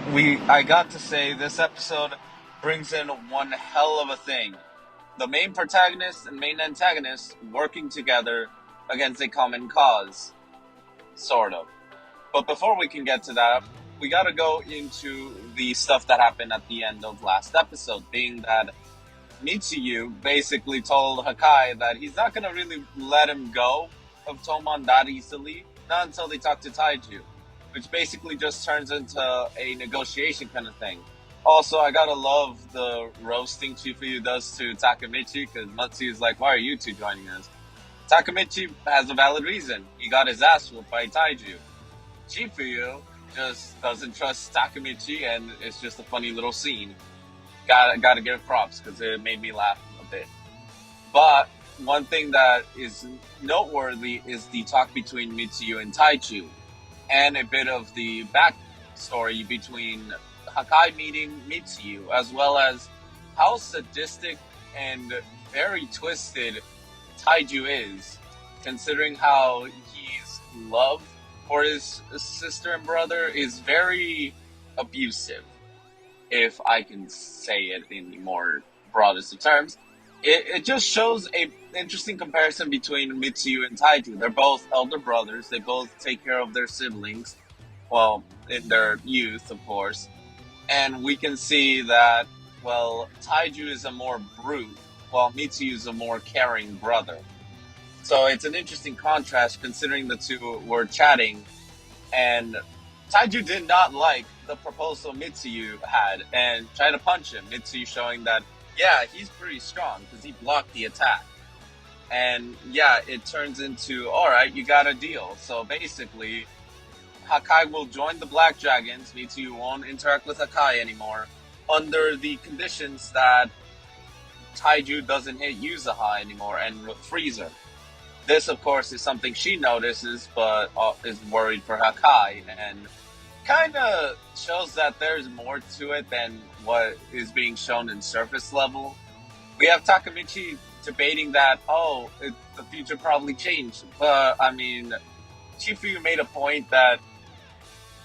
I got to say this episode brings in one hell of a thing. The main protagonist and main antagonist working together against a common cause. Sort of. But before we can get to that, we gotta go into the stuff that happened at the end of last episode, being that Mitsuyu basically told Hakai that he's not gonna really let him go of Tomon that easily, not until they talk to Taiju, which basically just turns into a negotiation kind of thing. Also, I gotta love the roasting Chifuyu does to Takamichi, because Matsu's like, why are you two joining us? Takamichi has a valid reason. He got his ass whooped by Taiju. Chifuyu just doesn't trust Takamichi, and it's just a funny little scene. Gotta give props, because it made me laugh a bit. But one thing that is noteworthy is the talk between Mitsuyu and Taiju, and a bit of the backstory between Hakai meeting Mitsuyu, as well as how sadistic and very twisted Taiju is, considering how his love for his sister and brother is very abusive, if I can say it in the more broadest of terms. It just shows a interesting comparison between Mitsuyu and Taiju. They're both elder brothers. They both take care of their siblings, well, in their youth, of course. And we can see that, well, Taiju is a more brute, while Mitsuyu is a more caring brother. So it's an interesting contrast, considering the two were chatting, and Taiju did not like the proposal Mitsuyu had and tried to punch him. Mitsuyu showing that, yeah, he's pretty strong because he blocked the attack. And yeah, it turns into, alright, you got a deal. So basically, Hakai will join the Black Dragons. Mitsuyu won't interact with Hakai anymore, under the conditions that Taiju doesn't hit Yuzaha anymore and frees her. This, of course, is something she notices, but is worried for Hakai, and kind of shows that there's more to it than what is being shown in surface level. We have Takamichi debating that, the future probably changed. But, I mean, Chifuyu made a point that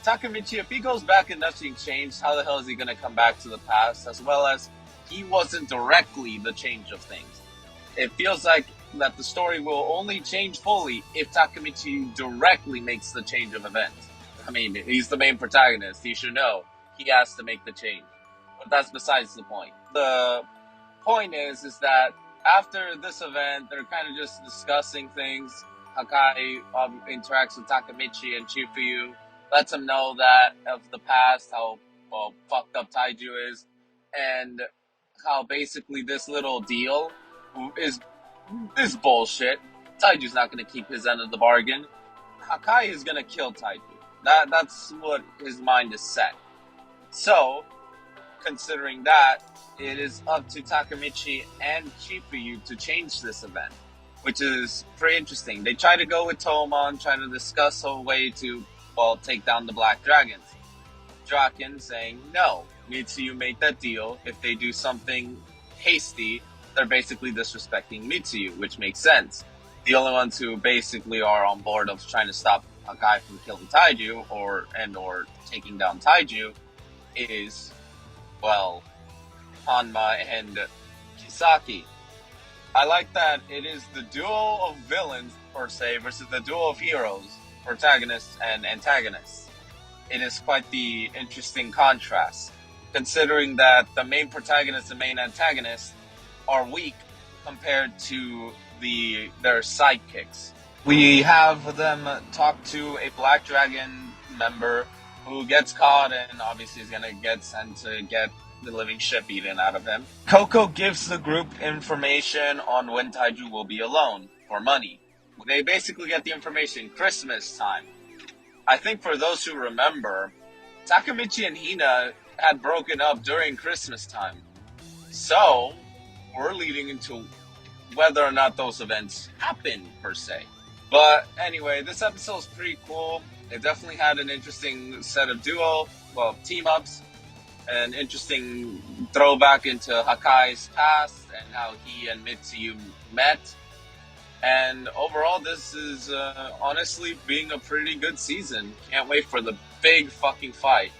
Takamichi, if he goes back and nothing changed, how the hell is he going to come back to the past? As well as, he wasn't directly the change of things. It feels like that the story will only change fully if Takamichi directly makes the change of events. I mean, he's the main protagonist. He should know. He has to make the change. But that's besides the point. The point is that after this event, they're kind of just discussing things. Hakai interacts with Takamichi, and Chifuyu lets him know that of the past, how fucked up Taiju is, and how basically this little deal is bullshit. Taiju's not going to keep his end of the bargain. Hakai is going to kill Taiju. That's what his mind is set. So, considering that, it is up to Takamichi and Chifuyu to change this event, which is pretty interesting. They try to go with Tomon, trying to discuss a way to, take down the Black Dragons. Draken saying, no, Mitsuyu made that deal. If they do something hasty, they're basically disrespecting Mitsuyu, which makes sense. The only ones who basically are on board of trying to stop a guy from killing Taiju or taking down Taiju is, Hanma and Kisaki. I like that it is the duo of villains, per se, versus the duo of heroes, protagonists and antagonists. It is quite the interesting contrast, considering that the main protagonist and main antagonist are weak compared to their sidekicks. We have them talk to a Black Dragon member who gets caught and obviously is going to get sent to get the living shit beaten out of him. Coco gives the group information on when Taiju will be alone for money. They basically get the information Christmas time. I think for those who remember, Takamichi and Hina had broken up during Christmas time. So, we're leading into whether or not those events happen, per se. But anyway, this episode is pretty cool. It definitely had an interesting set of team-ups, an interesting throwback into Hakai's past and how he and Mitsuyu met. And overall, this is honestly being a pretty good season. Can't wait for the big fucking fight.